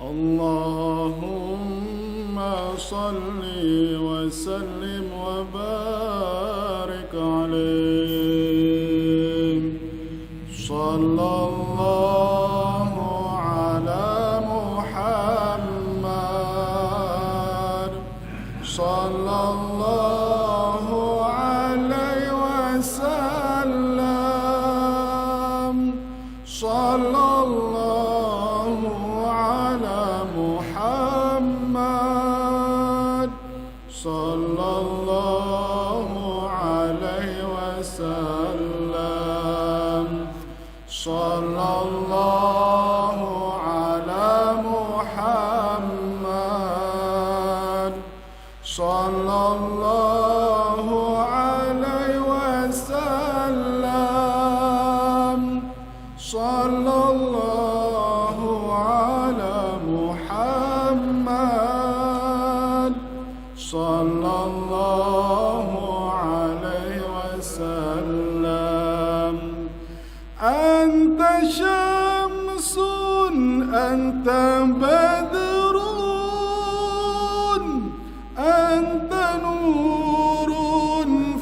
اللهم صل وسلم وبارك عليه. صلى الله على محمد صلى الله عليه وسلم. صلى الله على محمد صلى الله عليه وسلم. صلى الله على محمد صلى الله عليه وسلم. صلى الله على محمد صلى الله عليه وسلم. أنت شمس أنت بدر أنت نور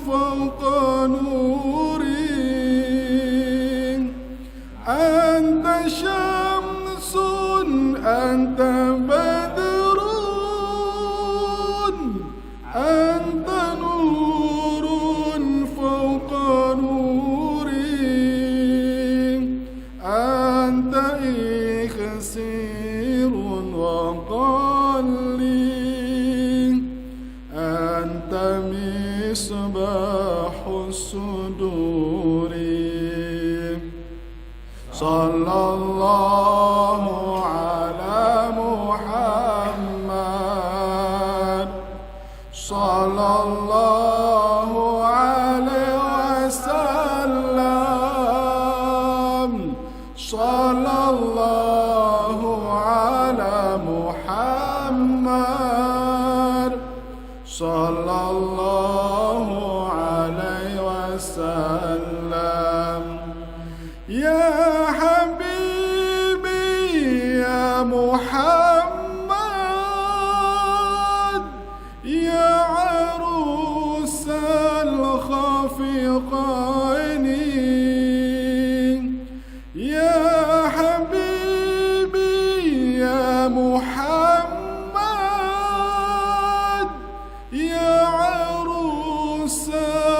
فوق نوري. أنت شمس أنت بدر أنت نور فوق نوري. أنت إكسير وقلي. أنت مصباح الصدور. صلى الله على محمد صلى الله عليه وسلم. صلى الله على محمد صلى الله عليه وسلم. يا حبيبي يا محمد يا عروس الخفيقين. يا حبيبي يا محمد يا عروس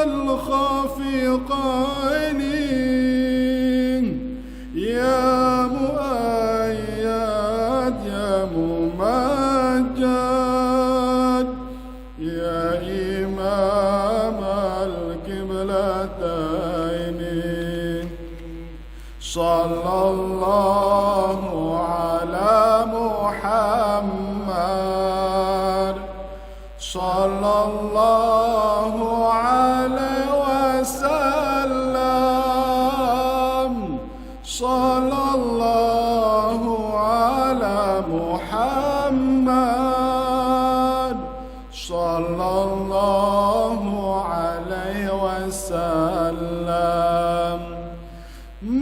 الخفيقين. يا مؤيد يا ممجد يا إمام القبلتين. صلى الله على محمد صلى الله عليه وسلم. صلى الله على محمد صلى الله عليه وسلم.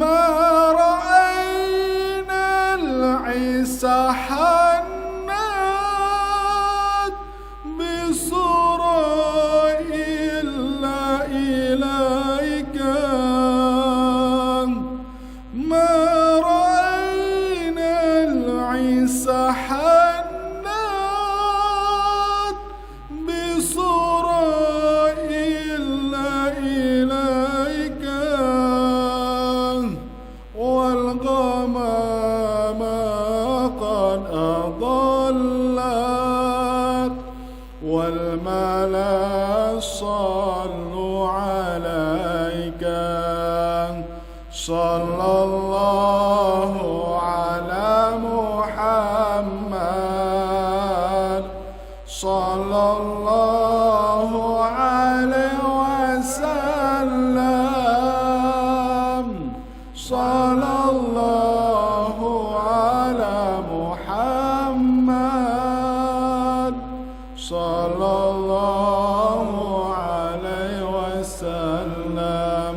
ما رأينا العيسى حنات بصورة إلا إليك. ما رأينا العيسى حنات بصورة إلا إليك. والغمام قد أضلت والملا صلوا عليك. صلى الله على محمد صلى الله عليه وسلم. صلى الله على محمد صلى الله عليه وسلم.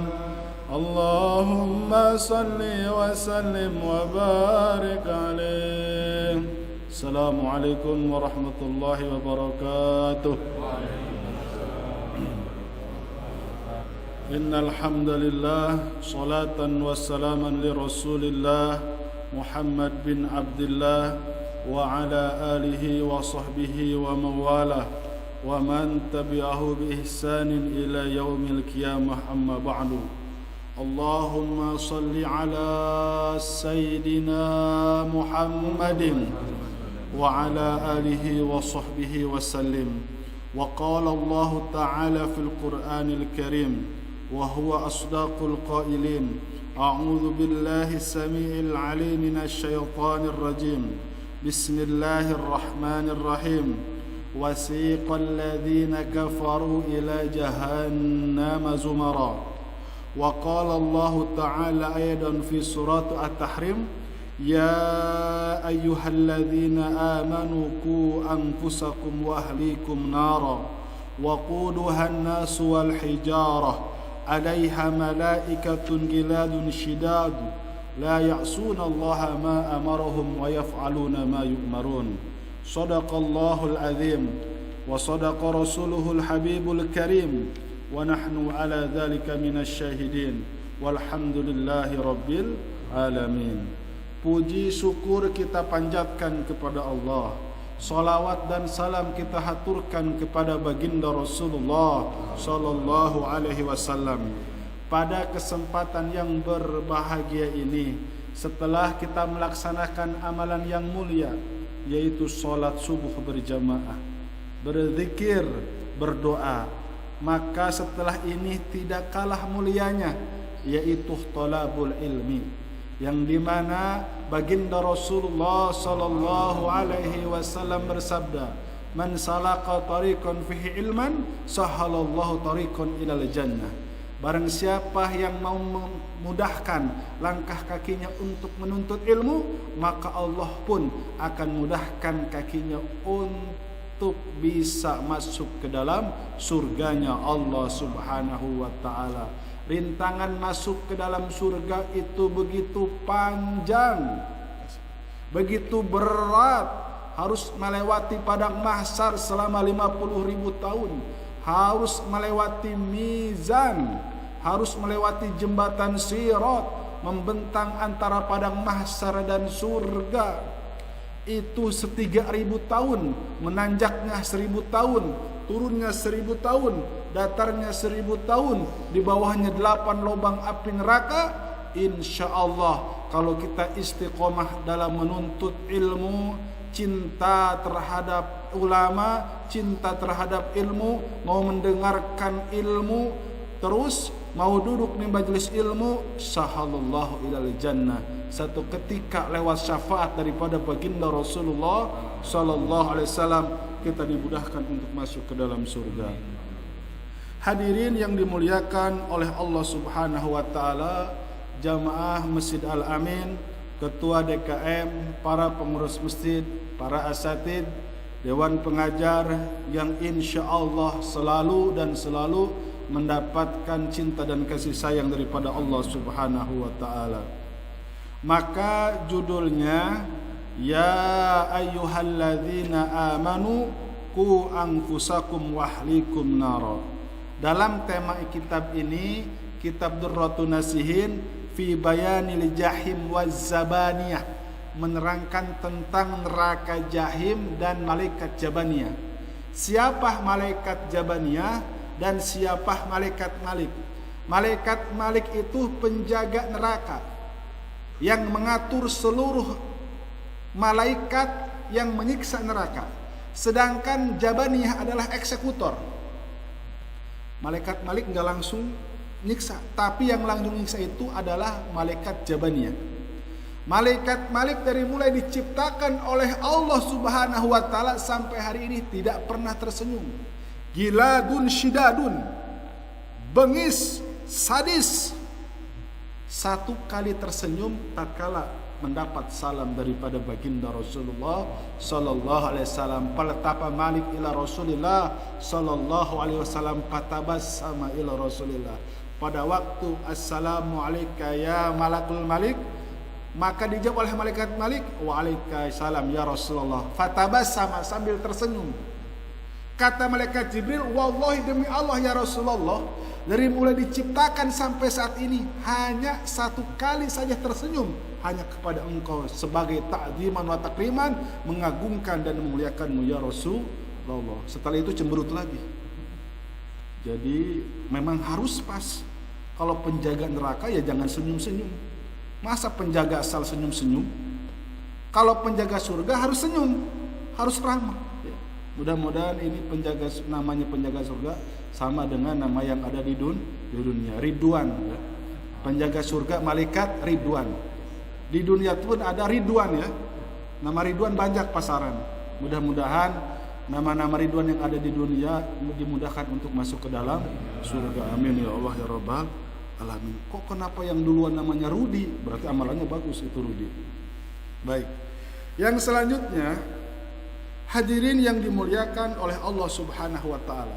اللهم صل وسلم وبارك عليه. Assalamualaikum warahmatullahi wabarakatuh. Innal hamdalillah salatan wassalaman li Rasulillah Muhammad bin Abdullah wa ala alihi wa sahbihi wa mawalah wa man tabi'ahu bi ihsanin ila yaumil qiyamah, amma ba'du. Allahumma salli ala sayyidina Muhammadin wa ala alihi wa sahbihi wa sallim. Wa qala Allah ta'ala fil Qur'anil Karim wa huwa asdaqul qailin. A'udzu billahi samii'il 'aliim minasy syaithaanir rajiim. Bismillahirrahmanirrahim. Wasiqal ladzina kafaru ila jahannam zumara. Wa qala Allah ta'ala aidan fi surat At-Tahrim, ya ayyuhalladzina amanu qu anfusakum wa ahlikum nara waquduha an-nasu wal hijarah 'alaiha malaikatun giladun shidad la ya'suna Allah ma amarahum wa yaf'aluna ma yu'marun. Shadaqallahul azim wa shadaqa rasuluhul habibul karim wa nahnu ala dzalika minasy syahidin walhamdulillahi rabbil alamin. Puji syukur kita panjatkan kepada Allah. Salawat dan salam kita haturkan kepada baginda Rasulullah sallallahu alaihi wasallam. Pada kesempatan yang berbahagia ini, setelah kita melaksanakan amalan yang mulia, yaitu salat subuh berjamaah, berzikir, berdoa, maka setelah ini tidak kalah mulianya, yaitu thalabul ilmi, yang dimana baginda Rasulullah sallallahu alaihi wasallam bersabda, man salaka tariqan fihi ilman sahalallahu tariqan ilal jannah. Barang siapa yang mau memudahkan langkah kakinya untuk menuntut ilmu, maka Allah pun akan mudahkan kakinya untuk bisa masuk ke dalam surganya Allah subhanahu wa ta'ala. Rintangan masuk ke dalam surga itu begitu panjang, begitu berat. Harus melewati padang mahsyar selama 50.000 tahun, harus melewati mizan, harus melewati jembatan sirat, membentang antara padang mahsyar dan surga. Itu 3.000 tahun, menanjaknya 1.000 tahun, turunnya 1.000 tahun, datarnya 1.000 tahun, di bawahnya 8 lubang api neraka. Insya Allah kalau kita istiqomah dalam menuntut ilmu, cinta terhadap ulama, cinta terhadap ilmu, mau mendengarkan ilmu, terus mau duduk di majelis ilmu, sahalallahu ilal jannah. Satu ketika lewat syafaat daripada baginda Rasulullah sallallahu alaihi wasallam, kita dimudahkan untuk masuk ke dalam surga. Hadirin yang dimuliakan oleh Allah Subhanahu wa taala, jamaah Masjid Al-Amin, ketua DKM, para pengurus masjid, para asatid, dewan pengajar yang insya Allah selalu dan selalu mendapatkan cinta dan kasih sayang daripada Allah Subhanahu wa taala. Maka judulnya, ya ayyuhalladzina amanu qu anfusakum wa ahlikum nara. Dalam tema kitab ini, kitab Durratun Nasihin fi bayanil jahim waz zabaniyah, menerangkan tentang neraka jahim dan malaikat jabaniyah. Siapa malaikat jabaniyah dan siapa malaikat malik? Malaikat malik itu penjaga neraka yang mengatur seluruh malaikat yang menyiksa neraka. Sedangkan jabaniyah adalah eksekutor. Malaikat malik enggak langsung nyiksa, tapi yang langsung nyiksa itu adalah malaikat jabaniyah. Malaikat malik dari mulai diciptakan oleh Allah Subhanahu wa taala sampai hari ini tidak pernah tersenyum. Giladun shidadun, bengis, sadis. Satu kali tersenyum tatkala mendapat salam daripada baginda Rasulullah sallallahu alaihi wasallam. Palatapa Malik ila Rasulillah sallallahu alaihi wasallam, patabassama ila Rasulillah. Pada waktu assalamu alayka ya malakul malik, Maka dijawab oleh malaikat Malik, "Waalaikumsalam ya Rasulullah." Fatabassama, sambil tersenyum. Kata malaikat Jibril, "Wallahi demi Allah ya Rasulullah, dari mulai diciptakan sampai saat ini hanya satu kali saja tersenyum, hanya kepada engkau sebagai ta'ziman wa takriman, mengagungkan dan memuliakanmu ya Rasulullah." Setelah itu cemberut lagi. Jadi memang harus pas. Kalau penjaga neraka ya jangan senyum-senyum. Masa penjaga asal senyum-senyum? Kalau penjaga surga harus senyum, harus ramah. Mudah-mudahan ini namanya penjaga surga sama dengan nama yang ada di dunia, Ridwan. Penjaga surga malaikat Ridwan. Di dunia pun ada Ridwan ya. Nama Ridwan banyak pasaran. Mudah-mudahan nama-nama Ridwan yang ada di dunia dimudahkan untuk masuk ke dalam surga. Amin ya Allah ya Rabbal alamin. Kok kenapa yang duluan namanya Rudi? Berarti amalannya bagus itu Rudi. Baik. Yang selanjutnya, hadirin yang dimuliakan oleh Allah Subhanahu wa taala.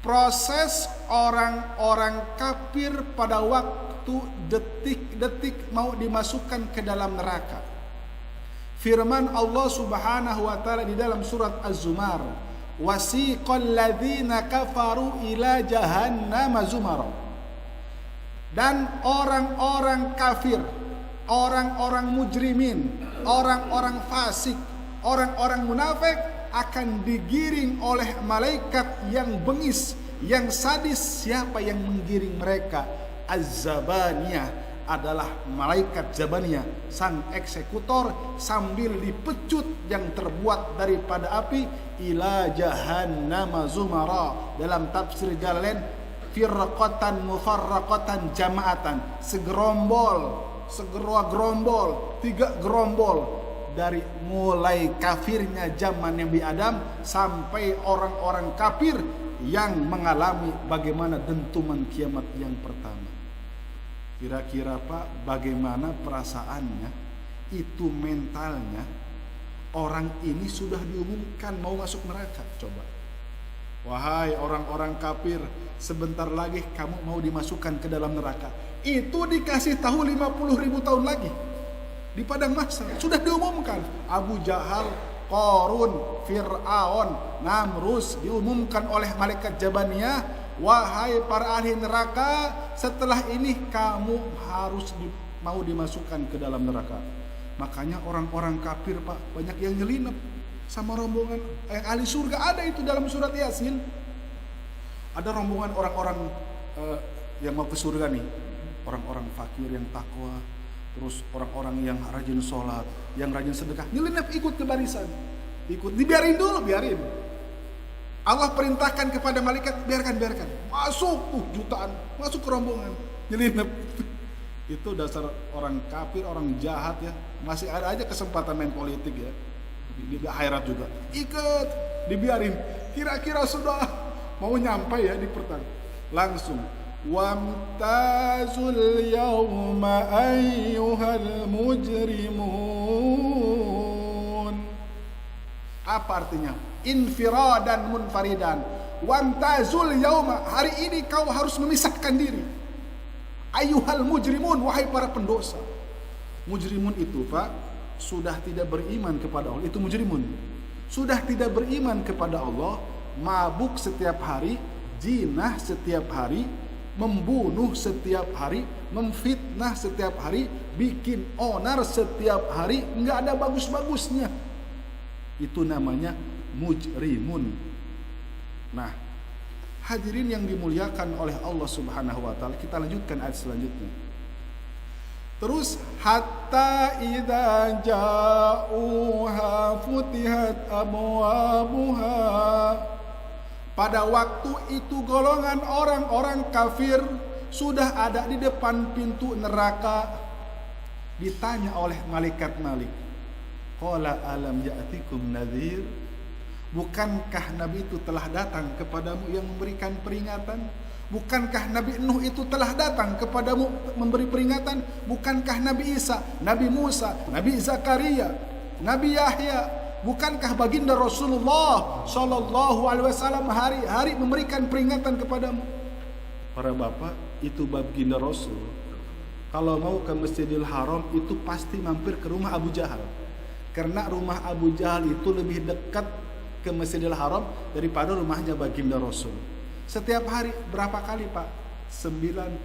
Proses orang-orang kafir pada waktu detik-detik mau dimasukkan ke dalam neraka. Firman Allah Subhanahu wa taala di dalam surat Az-Zumar, "Wasiqal ladzina kafaru ila jahannam zumara." Dan orang-orang kafir, orang-orang mujrimin, orang-orang fasik, orang-orang munafik akan digiring oleh malaikat yang bengis, yang sadis. Siapa yang menggiring mereka? Az-Zabaniyah, adalah malaikat Zabaniyah, sang eksekutor, sambil dipecut yang terbuat daripada api, ila jahannam zumara. Dalam tafsir Jalalain, firqatan mufarraqatan jama'atan, segerombol, tiga gerombol, dari mulai kafirnya zaman Nabi Adam sampai orang-orang kafir yang mengalami bagaimana dentuman kiamat yang pertama. Kira-kira Pak, bagaimana perasaannya, itu mentalnya, orang ini sudah diumumkan mau masuk neraka. Coba, wahai orang-orang kafir, sebentar lagi kamu mau dimasukkan ke dalam neraka. Itu dikasih tahu 50.000 tahun lagi di padang mahsyar sudah diumumkan. Abu Jahal, Qarun, Fir'aun, Namrus diumumkan oleh malaikat Jabaniyah, wahai para ahli neraka, setelah ini kamu harus mau dimasukkan ke dalam neraka. Makanya orang-orang kafir Pak banyak yang nyelinap sama rombongan ahli surga. Ada itu dalam surat Yasin. Ada rombongan orang-orang yang mau ke surga nih, orang-orang fakir yang takwa, terus orang-orang yang rajin sholat, yang rajin sedekah, nyelinap ikut ke barisan, ikut, dibiarin dulu, biarin. Allah perintahkan kepada malaikat, biarkan, masuk tuh jutaan, masuk ke rombongan, nyelinap. Itu dasar orang kafir, orang jahat ya. Masih ada aja kesempatan main politik ya, di akhirat juga ikut, dibiarin. Kira-kira sudah mau nyampe ya di pertang, langsung wamtazul yawma ayyuhal mujrimun. Apa artinya? Infiradan munfaridan. Wamtazul yawma, hari ini kau harus memisahkan diri. Ayyuhal mujrimun, wahai para pendosa. Mujrimun itu Pak sudah tidak beriman kepada Allah, itu mujrimun. Sudah tidak beriman kepada Allah, mabuk setiap hari, jinah setiap hari, membunuh setiap hari, memfitnah setiap hari, bikin onar setiap hari, nggak ada bagus-bagusnya. Itu namanya mujrimun. Nah, hadirin yang dimuliakan oleh Allah Subhanahu wa taala, kita lanjutkan ayat selanjutnya. Terus hatta idza ja'uha futihat abwabuha. Pada waktu itu golongan orang-orang kafir sudah ada di depan pintu neraka. Ditanya oleh malaikat Malik, qala alam ya'tikum nadhir? Bukankah Nabi itu telah datang kepadamu yang memberikan peringatan? Bukankah Nabi Nuh itu telah datang kepadamu memberi peringatan? Bukankah Nabi Isa, Nabi Musa, Nabi Zakaria, Nabi Yahya, bukankah baginda Rasulullah Shallallahu Alaihi Wasallam hari-hari memberikan peringatan kepadamu? Para bapak, itu baginda Rasul kalau mau ke Masjidil Haram itu pasti mampir ke rumah Abu Jahal. Karena rumah Abu Jahal itu lebih dekat ke Masjidil Haram daripada rumahnya baginda Rasul. Setiap hari berapa kali Pak? 99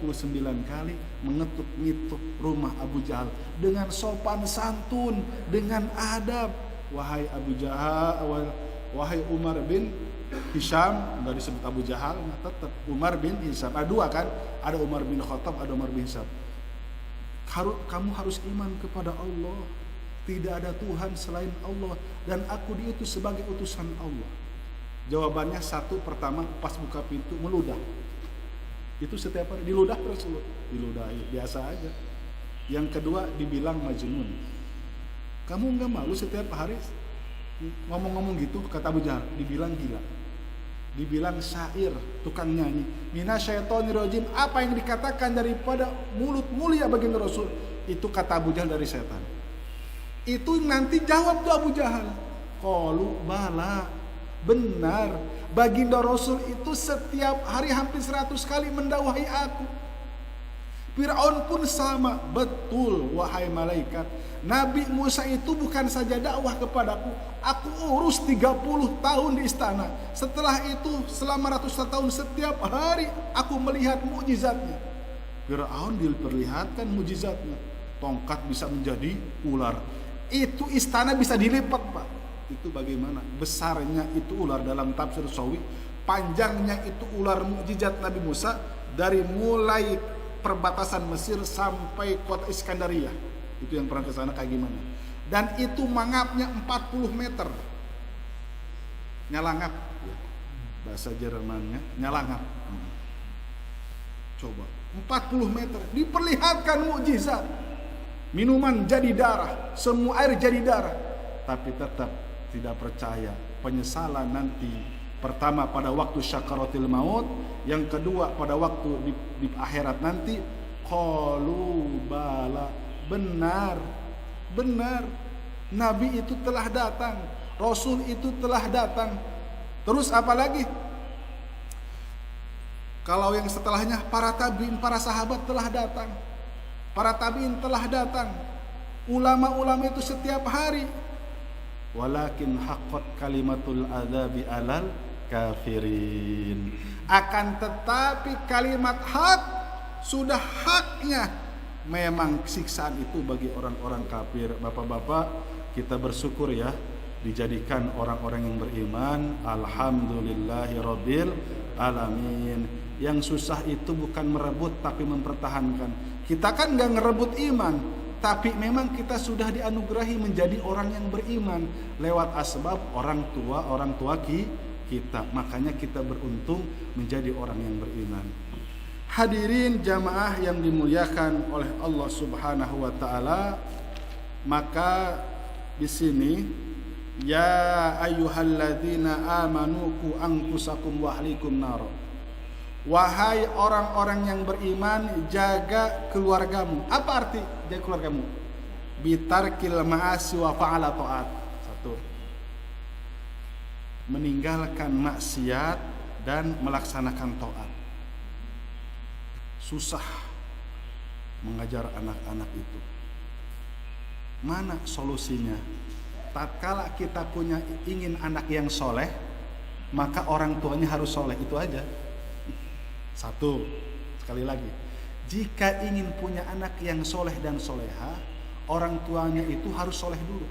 kali mengetuk-ngetuk rumah Abu Jahal dengan sopan santun, dengan adab. Wahai Abu Jahal, wahai Umar bin Hisham, enggak disebut Abu Jahal, tetap Umar bin Hisham. Ada dua kan? Ada Umar bin Khattab, ada Umar bin Hisham. Kamu harus iman kepada Allah. Tidak ada Tuhan selain Allah dan aku diutus sebagai utusan Allah. Jawabannya satu, pertama pas buka pintu meludah. Itu setiap hari diludah Rasulullah, diludahi biasa aja. Yang kedua dibilang majnun. Kamu enggak malu setiap hari ngomong-ngomong gitu, kata Abu Jahal, dibilang gila. Dibilang syair, tukang nyanyi. Minasyaitonirrajim, apa yang dikatakan daripada mulut mulia baginda Rasul, itu kata Abu Jahal dari setan. Itu nanti jawab tuh Abu Jahal, qalu bala, benar. Baginda Rasul itu setiap hari hampir 100 kali mendakwahi aku. Fir'aun pun sama. Betul wahai malaikat, Nabi Musa itu bukan saja dakwah kepadaku, aku urus 30 tahun di istana. Setelah itu selama ratusan tahun setiap hari aku melihat mukjizatnya. Fir'aun diperlihatkan mukjizatnya, tongkat bisa menjadi ular. Itu istana bisa dilipat Pak. Itu bagaimana besarnya itu ular dalam tafsir Sawi, panjangnya itu ular mukjizat Nabi Musa dari mulai perbatasan Mesir sampai kota Iskandaria. Itu yang pernah ke sana kayak gimana. Dan itu mangapnya 40 meter. Nyalangap ya. Bahasa Jermannya nyalangap. Coba 40 meter diperlihatkan mukjizat. Minuman jadi darah, semua air jadi darah. Tapi tetap tidak percaya, penyesalan nanti. Pertama pada waktu syakaratil maut, yang kedua pada waktu di akhirat nanti. Qalu bala, benar, benar. Nabi itu telah datang, Rasul itu telah datang. Terus apa lagi? Kalau yang setelahnya para tabiin, para sahabat telah datang. Para tabiin telah datang. Ulama-ulama itu setiap hari. Walakin haqqat kalimatul adzabi alal kafirin. Akan tetapi kalimat hak sudah haknya memang siksaan itu bagi orang-orang kafir. Bapak-bapak, kita bersyukur ya dijadikan orang-orang yang beriman. Alhamdulillahirabbil alamin. Yang susah itu bukan merebut tapi mempertahankan. Kita kan enggak ngerebut iman, tapi memang kita sudah dianugerahi menjadi orang yang beriman lewat asbab orang tua kita. Makanya kita beruntung menjadi orang yang beriman. Hadirin jamaah yang dimuliakan oleh Allah Subhanahu wa taala, maka di sini ya ayyuhalladzina amanu qu anfusakum wa ahlikum nar. Wahai orang-orang yang beriman, jaga keluargamu. Apa arti jaga keluargamu? Bitarkil ma'asi wa fa'ala ta'at. Satu, meninggalkan maksiat dan melaksanakan taat. Susah mengajar anak-anak itu. Mana solusinya? Tatkala kita ingin anak yang soleh, maka orang tuanya harus soleh, itu aja. Satu, sekali lagi, jika ingin punya anak yang soleh dan soleha, orang tuanya itu harus soleh dulu.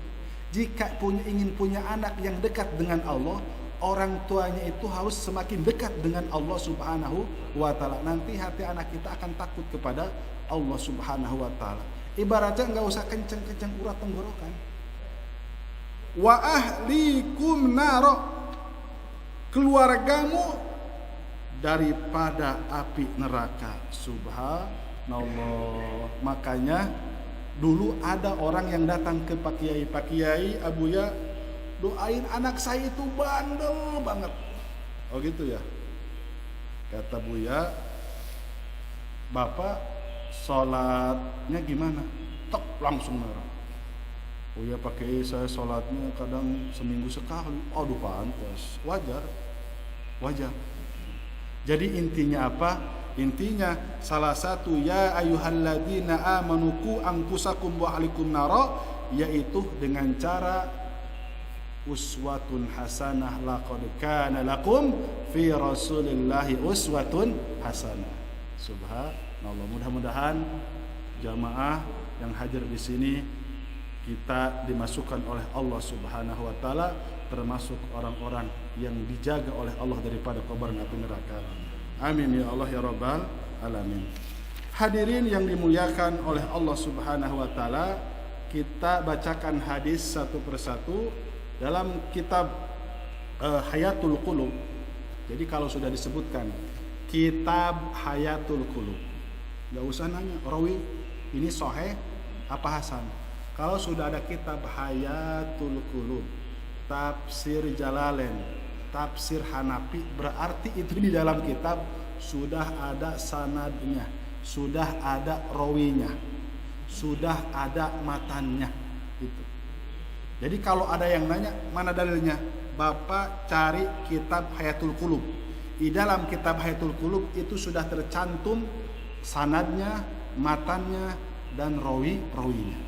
Jika ingin punya anak yang dekat dengan Allah, orang tuanya itu harus semakin dekat dengan Allah Subhanahu wa ta'ala. Nanti hati anak kita akan takut kepada Allah Subhanahu wa ta'ala. Ibaratnya nggak usah kenceng-kenceng urat tenggorokan. Wa ahlikum naro, keluargamu daripada api neraka. Subhanallah. Makanya dulu ada orang yang datang ke Pak Kiai, Abuya, doain anak saya itu bandel banget. Oh gitu ya. Kata Buya, Bapak sholatnya gimana? Tek, langsung merah. Buya pakai saya sholatnya kadang seminggu sekali. Aduh pantas, wajar. Jadi intinya apa? Intinya salah satu ya ayyuhalladzina amanu qu anfusakum wa ahlikum nara, yaitu dengan cara uswatun hasanah, laqad kana lakum fi rasulillahi uswatun hasanah. Subhanallah, mudah-mudahan jamaah yang hadir di sini kita dimasukkan oleh Allah Subhanahu wa taala termasuk orang-orang yang dijaga oleh Allah daripada kobaran api neraka. Amin ya Allah ya rabbal alamin. Hadirin yang dimuliakan oleh Allah Subhanahu wa taala, kita bacakan hadis satu persatu dalam kitab Hayatul Qulub. Jadi kalau sudah disebutkan kitab Hayatul Qulub, enggak usah nanya rawi ini sahih apa hasan. Kalau sudah ada kitab Hayatul Qulub, tafsir Jalalain, tafsir Hanafi, berarti itu di dalam kitab sudah ada sanadnya, sudah ada rawinya, sudah ada matannya itu. Jadi kalau ada yang nanya mana dalilnya, Bapak cari kitab Hayatul Qulub. Di dalam kitab Hayatul Qulub itu sudah tercantum sanadnya, matannya, dan rawinya.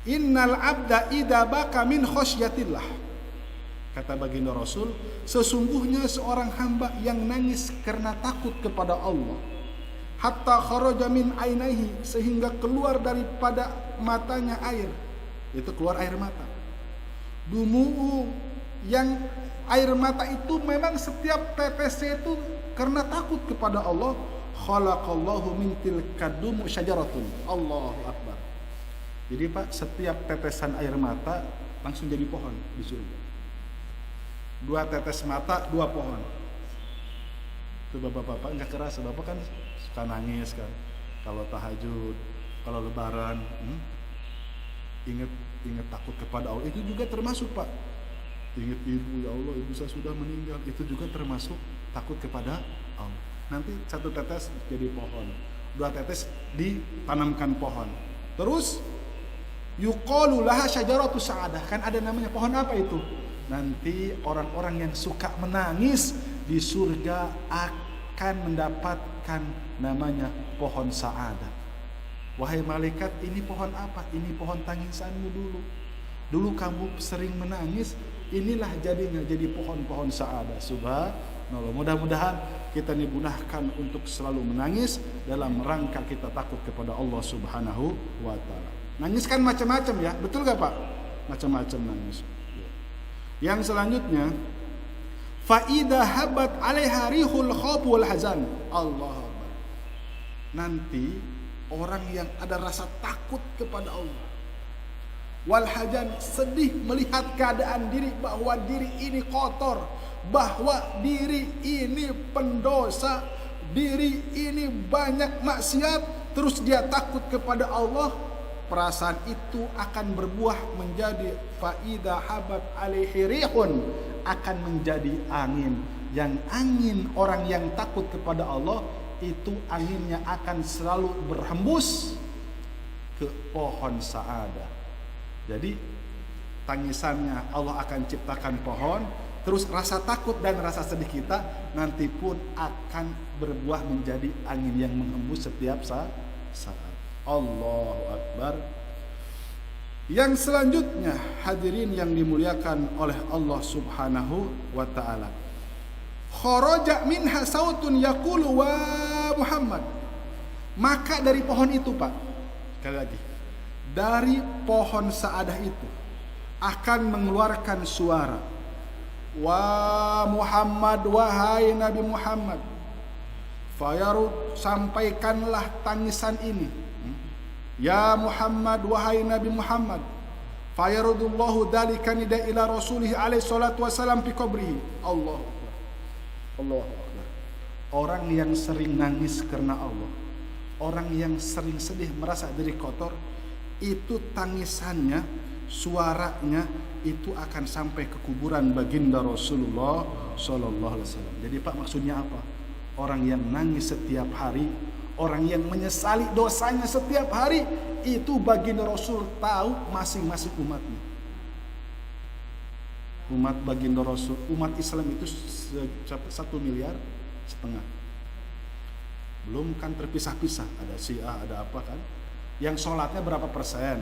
Innal abda idza baka min khasyatillah, kata baginda Rasul, sesungguhnya seorang hamba yang nangis karena takut kepada Allah, hatta kharaja min ainaihi, sehingga keluar daripada matanya air, itu keluar air mata. Dumu'u, yang air mata itu memang setiap tetesnya itu karena takut kepada Allah. Khalaqallahu min tilka dumu syajaratun. Allahu akbar. Jadi Pak, setiap tetesan air mata langsung jadi pohon di surga. 2 tetes mata, 2 pohon. Itu bapak-bapak nggak kerasa, bapak kan suka nangis kan, kalau tahajud, kalau lebaran, ingat takut kepada Allah, itu juga termasuk Pak. Ingat ibu, ya Allah ibu saya sudah meninggal, itu juga termasuk takut kepada Allah. Nanti 1 tetes jadi pohon, 2 tetes ditanamkan pohon. Terus yuqalu laha syajaratu sa'adah, kan ada namanya pohon apa itu? Nanti orang-orang yang suka menangis di surga akan mendapatkan namanya pohon sa'adah. Wahai malaikat, ini pohon apa? Ini pohon tangisanmu dulu. Dulu kamu sering menangis, inilah jadinya jadi pohon-pohon sa'adah. Subhanallah. Mudah-mudahan kita dimudahkan untuk selalu menangis dalam rangka kita takut kepada Allah Subhanahu wa taala. Nangis kan macam-macam ya, betul gak Pak? Macam-macam nangis. Yang selanjutnya, faida habat alaiha rihul khawf wal hazan. Allah. Nanti orang yang ada rasa takut kepada Allah, wal hazan, sedih melihat keadaan diri bahwa diri ini kotor, bahwa diri ini pendosa, diri ini banyak maksiat, terus dia takut kepada Allah, perasaan itu akan berbuah menjadi faida habat alaihi rihun, akan menjadi angin. Yang angin orang yang takut kepada Allah itu anginnya akan selalu berhembus ke pohon sa'adah. Jadi tangisannya Allah akan ciptakan pohon, terus rasa takut dan rasa sedih kita nanti pun akan berbuah menjadi angin yang menghembus setiap saat. Allahu akbar. Yang selanjutnya, hadirin yang dimuliakan oleh Allah Subhanahu wa taala. Kharaja minha sautun yaqulu wa Muhammad. Maka dari pohon itu, Pak, sekali lagi, dari pohon sa'adah itu akan mengeluarkan suara, wa Muhammad, wahai Nabi Muhammad, fayarud, sampaikanlah tangisan ini. Ya Muhammad, wahai Nabi Muhammad, fayarudullahu dzalika nida ila rasulih alaihi salatu wasalam fi qabrihi. Allahu akbar. Allahu akbar. Orang yang sering nangis karena Allah, orang yang sering sedih merasa diri kotor, itu tangisannya, suaranya itu akan sampai ke kuburan baginda Rasulullah sallallahu alaihi wasallam. Jadi Pak, maksudnya apa? Orang yang nangis setiap hari, orang yang menyesali dosanya setiap hari, itu baginda Rasul tahu masing-masing umatnya. Umat baginda Rasul, umat Islam itu 1,5 miliar. Belum kan terpisah-pisah, ada Syiah, ada apa kan. Yang sholatnya berapa persen,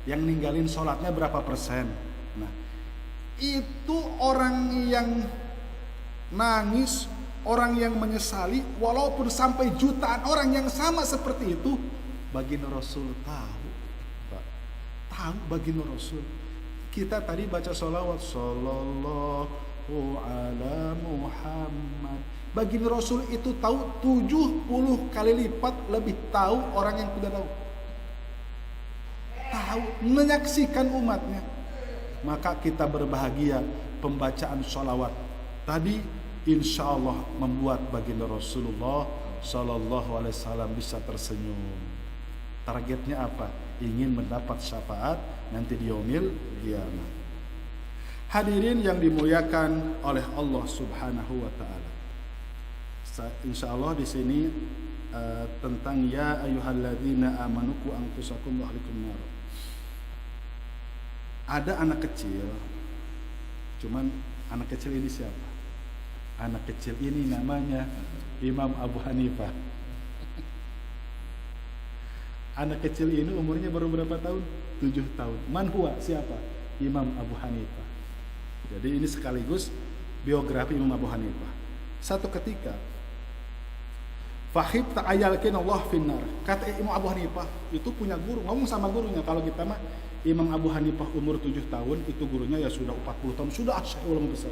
yang ninggalin sholatnya berapa persen. Nah, itu orang yang nangis, orang yang menyesali, walaupun sampai jutaan orang yang sama seperti itu, baginda Rasul tahu, Pak. Tahu baginda Rasul. Kita tadi baca sholawat, sallallahu ala Muhammad. Baginda Rasul itu tahu 70 kali lipat lebih tahu orang yang tidak tahu. Tahu, menyaksikan umatnya. Maka kita berbahagia pembacaan sholawat tadi insya Allah membuat baginda Rasulullah Sallallahu Alaihi Wasallam bisa tersenyum. Targetnya apa? Ingin mendapat syafaat nanti di yaumil qiyamah. Hadirin yang dimuliakan oleh Allah Subhanahu wa taala. Insyaallah di sini tentang ya ayyuhalladzina amanu qu anfusakum wa ahlikum nar. Ada anak kecil. Cuman anak kecil ini siapa? Anak kecil ini namanya Imam Abu Hanifah. Anak kecil ini umurnya baru berapa tahun? 7 tahun. Man huwa? Siapa? Imam Abu Hanifah. Jadi ini sekaligus biografi Imam Abu Hanifah. Satu ketika Fahib ta'ayalkin Allah finnar. Kata Imam Abu Hanifah, itu punya guru, ngomong sama gurunya. Kalau kita mah Imam Abu Hanifah umur 7 tahun, itu gurunya ya sudah 40 tahun, sudah syekh ulama besar.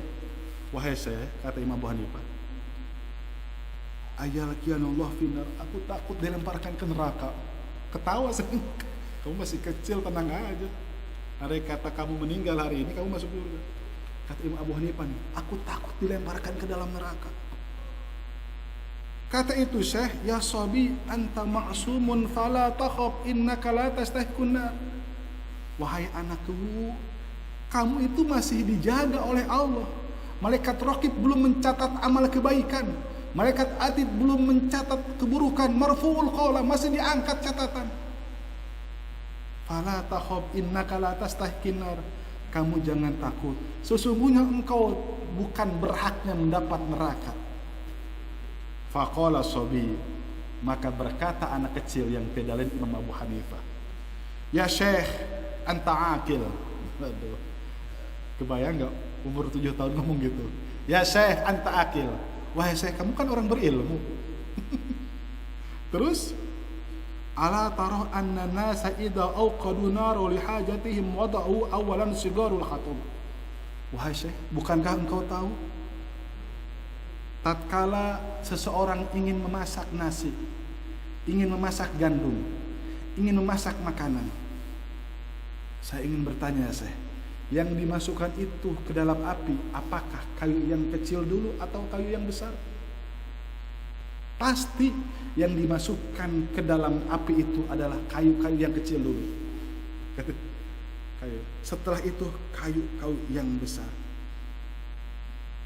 Wahai syekh, kata Imam Abu Hanifah, ayalkin Allah finnar, aku takut dilemparkan ke neraka. Ketawa sih. Kamu masih kecil, tenang aja. Ada kata kamu meninggal hari ini, kamu masuk surga. Kata Imam Abu Hanifah nih, aku takut dilemparkan ke dalam neraka. Kata itu Syekh, ya sabi anta ma'sumun fala takhaf innaka la tastahikun nar. Wahai anakku, kamu itu masih dijaga oleh Allah. Malaikat raqib belum mencatat amal kebaikan. Malaikat atid belum mencatat keburukan. Marfu'ul qalam masih diangkat catatan. Fala takhaf innaka la tastahikun nar. Kamu jangan takut. Sesungguhnya engkau bukan berhaknya mendapat neraka. Faqala sabi, maka berkata anak kecil yang pedalin Imam Abu Hanifah, ya Syekh anta akil. Aduh, kebayang gak umur 7 tahun ngomong gitu? Ya Syekh anta akil. Wahai Syekh, kamu kan orang berilmu. Terus ala tarah anna nasa idza awqadu naru li hajatihim wada'u awalan sigarul khatum. Wahai Syekh, bukankah engkau tahu tatkala seseorang ingin memasak nasi, ingin memasak gandum, ingin memasak makanan, saya ingin bertanya Syekh, yang dimasukkan itu ke dalam api, apakah kayu yang kecil dulu atau kayu yang besar? Pasti yang dimasukkan ke dalam api itu adalah kayu-kayu yang kecil dulu. Kayu. Setelah itu kayu-kayu yang besar.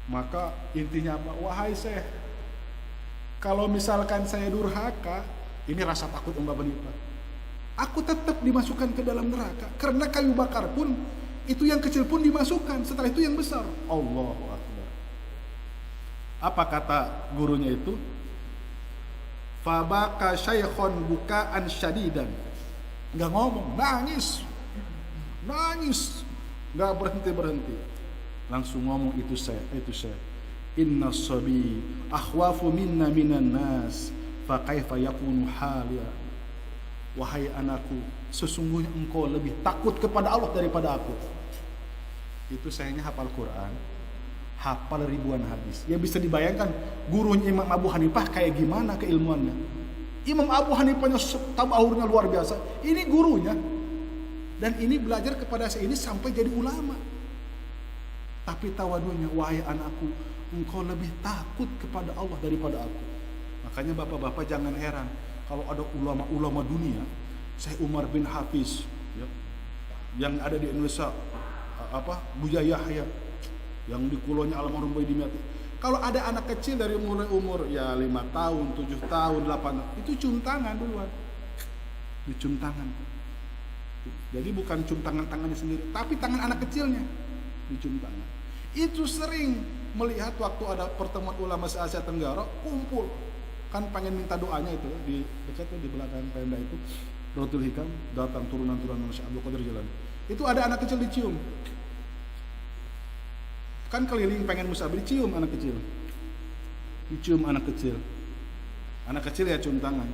Maka intinya apa? Wahai Syekh, kalau misalkan saya durhaka, ini rasa takut Mbak Benita, aku tetap dimasukkan ke dalam neraka. Karena kayu bakar pun, itu yang kecil pun dimasukkan, setelah itu yang besar. Allahu Akbar. Apa kata gurunya itu? Fabaka syaikhon bukaan syadidan. Gak ngomong, nangis, gak berhenti. Langsung ngomong itu saya. Inna sabi akhwafu minna minan nas, fa kaifa yakunu halia. Wahai anakku, sesungguhnya engkau lebih takut kepada Allah daripada aku. Itu sayangnya hafal Quran, hafal ribuan hadis. Ya bisa dibayangkan gurunya Imam Abu Hanifah kayak gimana keilmuannya. Imam Abu Hanifahnya tabahurnya luar biasa. Ini gurunya. Dan ini belajar kepada saya ini sampai jadi ulama. Tapi tawadunya, wahai anakku, engkau lebih takut kepada Allah daripada aku. Makanya bapak-bapak jangan heran kalau ada ulama-ulama dunia, Syekh Umar bin Hafiz, ya, yang ada di Indonesia, Buya Yahya, yang di kulonya almarhum Boy Dimyati. Kalau ada anak kecil dari umur ya 5 tahun, 7 tahun, 8 tahun, itu cium tangan duluan. Dicium tangan. Jadi bukan cium tangannya sendiri, tapi tangan anak kecilnya dicium tangan. Itu sering melihat waktu ada pertemuan ulama se-Asia Tenggara kumpul kan pengen minta doanya itu di dekat tuh di belakang tenda itu Rotul Hikam, datang turunan-turunan Syekh Abdul Qadir Jilani. Itu ada anak kecil dicium. Kan keliling pengen musabir, cium anak kecil. Dicium anak kecil. Anak kecil ya cium tangan.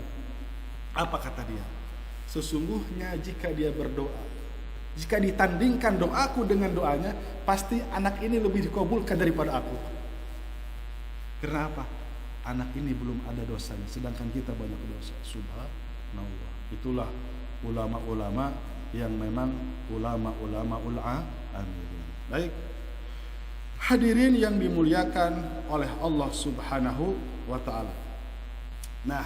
Apa kata dia? Sesungguhnya jika dia berdoa, jika ditandingkan doaku dengan doanya, pasti anak ini lebih dikabulkan daripada aku. Kenapa? Anak ini belum ada dosanya, sedangkan kita banyak dosa. Subhanallah. Itulah ulama-ulama yang memang ulama-ulama amin. Baik. Hadirin yang dimuliakan oleh Allah Subhanahu wa taala. Nah,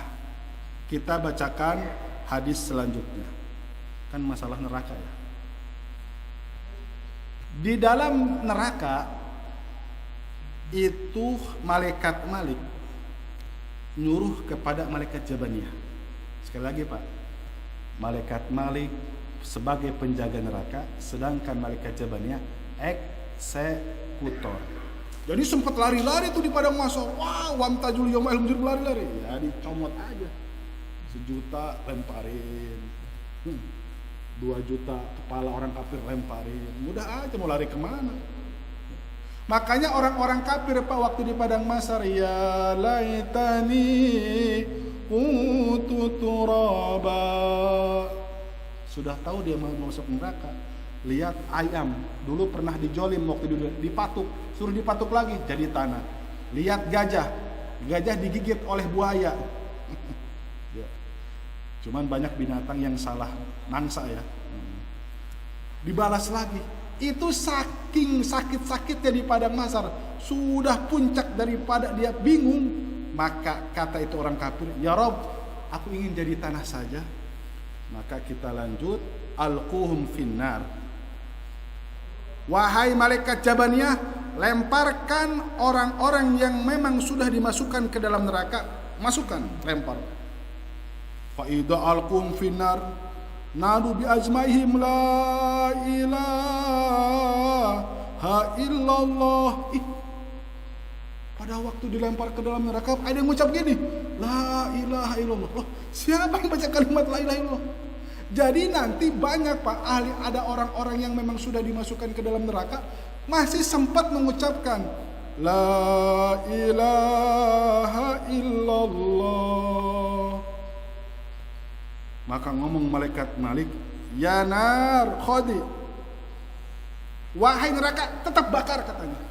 kita bacakan hadis selanjutnya. Kan masalah neraka ya. Di dalam neraka itu malaikat Malik nyuruh kepada malaikat Jabaniyah. Sekali lagi Pak, malaikat Malik sebagai penjaga neraka, sedangkan malaikat Jabaniyah eksekutor. Jadi sempat lari-lari tuh di padang mahsyar. Wah, wamtajul yaumil lari-lari. Ya dicomot aja. 1 juta lemparin. 2 juta kepala orang kafir lemparin. Mudah aja, mau lari kemana? Makanya orang-orang kafir Pak waktu di padang mahsyar, ya laitani kuntu turaba. Sudah tahu dia mau masuk neraka. Lihat ayam, dulu pernah dijolim waktu dipatuk, suruh dipatuk lagi jadi tanah. Lihat gajah, gajah digigit oleh buaya. Ya. Cuman banyak binatang yang salah mangsa ya. Dibalas lagi. Itu saking sakit-sakitnya di padang mahsyar, sudah puncak daripada dia bingung, maka kata itu orang kafir, ya Rob, aku ingin jadi tanah saja. Maka kita lanjut, alquhum finnar. Wahai malaikat Jabaniyah, lemparkan orang-orang yang memang sudah dimasukkan ke dalam neraka, masukkan, lempar. Fa idza alquhum finnar nadu bi azmaihim la ilaha illallah. Pada waktu dilempar ke dalam neraka ada yang mengucap gini, la ilaha illallah. Loh, siapa yang baca kalimat la ilaha illallah? Jadi nanti banyak Pak ahli, ada orang-orang yang memang sudah dimasukkan ke dalam neraka masih sempat mengucapkan la ilaha illallah. Maka ngomong malaikat Malik, ya nar khodi, wahai neraka tetap bakar katanya.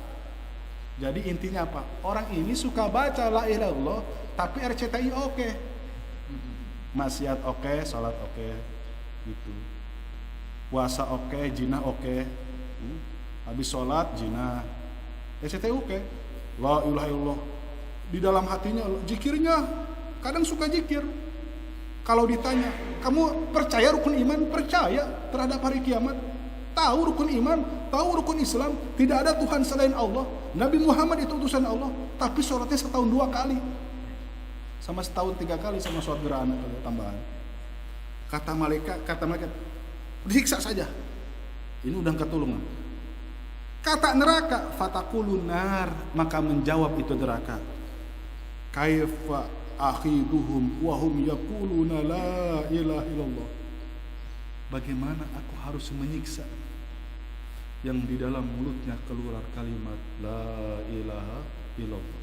Jadi intinya apa? Orang ini suka baca la ilaha illallah tapi RCTI oke. Maksiat oke, salat oke. Gitu. Puasa oke, jinah oke. Habis sholat jinah. RCTI oke. La ilaha illallah. Di dalam hatinya zikirnya kadang suka zikir. Kalau ditanya, kamu percaya rukun iman? Percaya terhadap hari kiamat. Tahu rukun iman, tahu rukun Islam, tidak ada Tuhan selain Allah. Nabi Muhammad itu utusan Allah, tapi sholatnya setahun 2 kali. Sama setahun 3 kali sama sholat gerhana tambahan. Kata malaikat, disiksa saja. Ini udah ketulungan. Kata neraka, fatakulun nar, maka menjawab itu neraka. Kaifa akhiduhum wa hum yaquluna la ilaha illallah. Bagaimana aku harus menyiksa yang di dalam mulutnya keluar kalimat la ilaha illallah?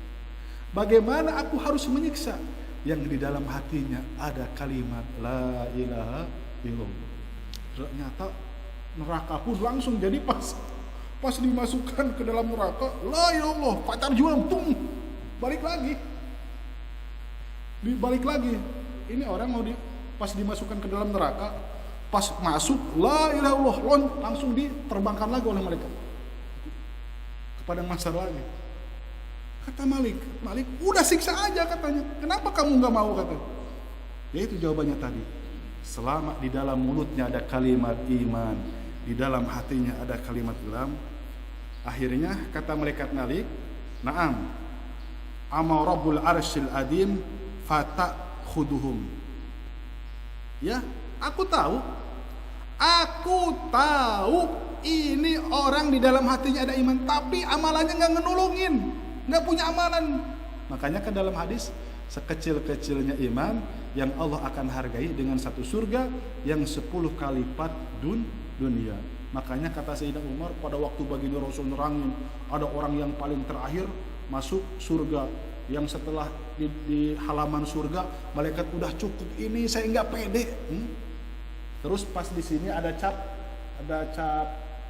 Bagaimana aku harus menyiksa yang di dalam hatinya ada kalimat la ilaha illallah? Ternyata neraka pun langsung jadi pas dimasukkan ke dalam neraka, la ilallah, pacar jual, tung, balik lagi. Ini orang mau pas dimasukkan ke dalam neraka, pas masuk la ilaha illallah, langsung diterbangkan lagi oleh malaikat kepada mahsyar lagi. Kata Malik, udah siksa aja katanya. Kenapa kamu nggak mau katanya? Ya itu jawabannya tadi. Selama di dalam mulutnya ada kalimat iman, di dalam hatinya ada kalimat Islam, akhirnya kata malaikat Malik, na'am, ama rabbul arsyil adim fatakhuduhum. Ya, aku tahu ini orang di dalam hatinya ada iman, tapi amalannya nggak ngenolongin, nggak punya amalan. Makanya ke dalam hadis, sekecil-kecilnya iman yang Allah akan hargai dengan satu surga yang 10 kali lipat dunia. Makanya kata Sayyidina Umar, pada waktu baginda Rasul nerangin, ada orang yang paling terakhir masuk surga, yang setelah di halaman surga malaikat udah cukup ini, saya nggak pede. Terus pas di sini ada cap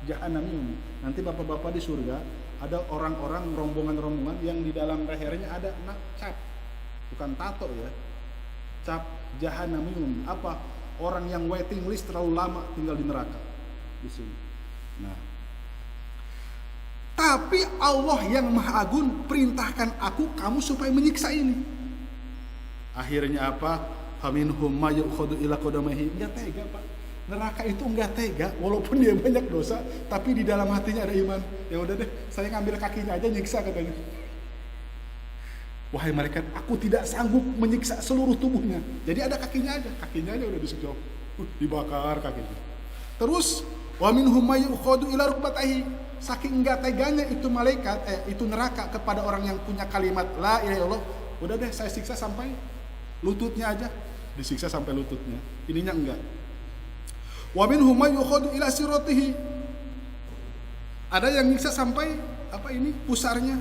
Jahannamium. Nanti bapak-bapak di surga ada orang-orang rombongan-rombongan yang di dalam lehernya ada cap, bukan tato ya, cap Jahannamium. Apa? Orang yang waiting list terlalu lama tinggal di neraka di sini. Nah, tapi Allah yang Maha Agung perintahkan kamu supaya menyiksa ini. Akhirnya apa? Faminhum may yukhadu ila qadamihi. Enggak tega, Pak. Neraka itu enggak tega, walaupun dia banyak dosa, tapi di dalam hatinya ada iman. Ya udah deh, saya ngambil kakinya aja nyiksa katanya. Wahai malaikat, aku tidak sanggup menyiksa seluruh tubuhnya. Jadi ada kakinya aja udah disiksa. Dibakar kakinya. Terus wa minhum may yukhadu ila rukbatayhi. Saking enggak teganya itu malaikat, itu neraka kepada orang yang punya kalimat la ilaha illallah, udah deh saya siksa sampai lututnya aja. Disiksa sampai lututnya. Ininya enggak. Wa minhum may yukhadu ila siratihi. Ada yang nyiksa sampai pusarnya.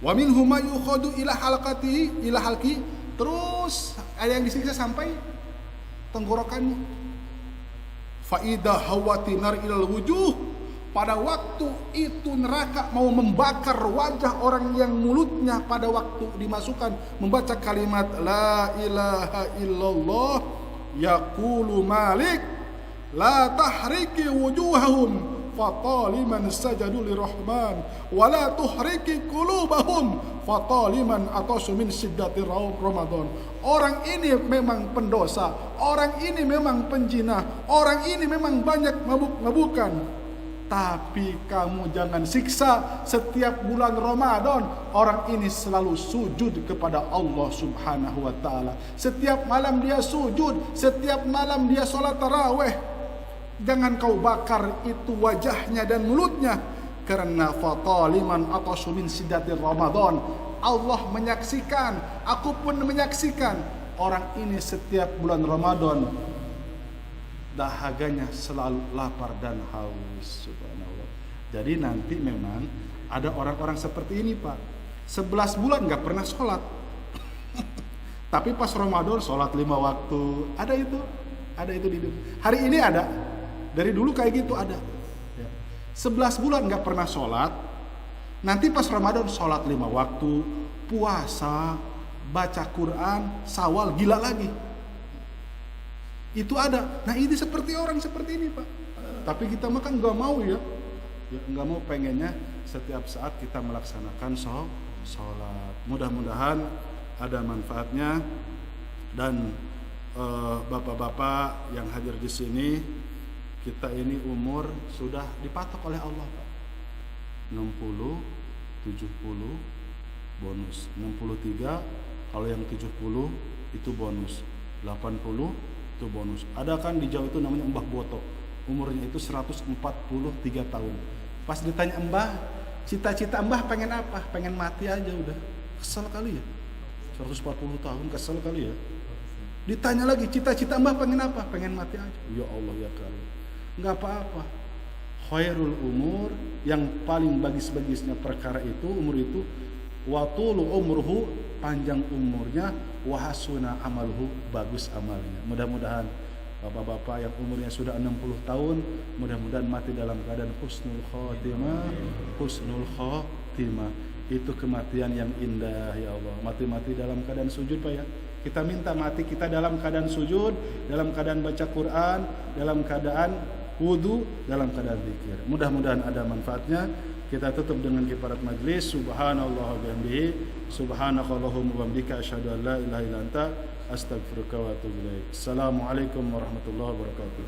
Wa minhum may yukhadu ila halqatihi, ila halqi. Terus ada yang disiksa sampai tenggorokannya. Fa idza hawati nar ilal wujuh. Pada waktu itu neraka mau membakar wajah orang yang mulutnya pada waktu dimasukkan membaca kalimat la ilaha illallah, yaqulu malik la tahriki wujuhahum fataliman sajadu lirahman wa la tuhriki qulubahum fataliman atasu min siddati ramadan. Orang ini memang pendosa, orang ini memang penjina, orang ini memang banyak mabuk-mabukan. Tapi kamu jangan siksa setiap bulan Ramadan. Orang ini selalu sujud kepada Allah Subhanahu wa ta'ala. Setiap malam dia sujud, setiap malam dia sholat tarawih. Jangan kau bakar itu wajahnya dan mulutnya. Karena fataliman atasu min siddati Ramadan. Allah menyaksikan, aku pun menyaksikan. Orang ini setiap bulan Ramadan dahaganya selalu lapar dan haus. Subhanallah. Jadi nanti memang ada orang-orang seperti ini, Pak. 11 bulan gak pernah sholat. Tapi pas Ramadan sholat 5 waktu. Ada itu di dunia. Hari ini ada. Dari dulu kayak gitu ada. 11 bulan gak pernah sholat. Nanti pas Ramadan sholat 5 waktu, puasa, baca Quran, Syawal, gila lagi. Itu ada. Nah ini seperti orang seperti ini, Pak. Tapi kita mah kan nggak mau ya, nggak mau, pengennya setiap saat kita melaksanakan sholat. Mudah-mudahan ada manfaatnya. Dan bapak-bapak yang hadir di sini, kita ini umur sudah dipatok oleh Allah, Pak. 60, 70 bonus. 63 kalau yang 70 itu bonus. 80 itu bonus. Ada kan di Jawa itu namanya Mbah Boto, umurnya itu 143 tahun. Pas ditanya Mbah, cita-cita Mbah pengen apa? Pengen mati aja udah. Kesel kali ya, 140 tahun kesel kali ya. Ditanya lagi, cita-cita Mbah pengen apa? Pengen mati aja. Ya Allah ya kali. Enggak apa-apa. Khairul umur, yang paling bagus-bagusnya perkara itu, umur itu, watulu umruhu, panjang umurnya, wahasuna amalhu, bagus amalnya. Mudah-mudahan bapak-bapak yang umurnya sudah 60 tahun, mudah-mudahan mati dalam keadaan husnul khotimah. Itu kematian yang indah ya Allah. Mati-mati dalam keadaan sujud, Pak ya. Kita minta mati kita dalam keadaan sujud, dalam keadaan baca Quran, dalam keadaan wudu, dalam keadaan zikir. Mudah-mudahan ada manfaatnya. Kita tutup dengan kifarat majlis. Subhanallah wa bihamdihi, subhanakallahumma wa bihamdika, asyhadu an la ilaha illa anta, astaghfiruka wa atubu ilaik. Assalamualaikum warahmatullahi wabarakatuh.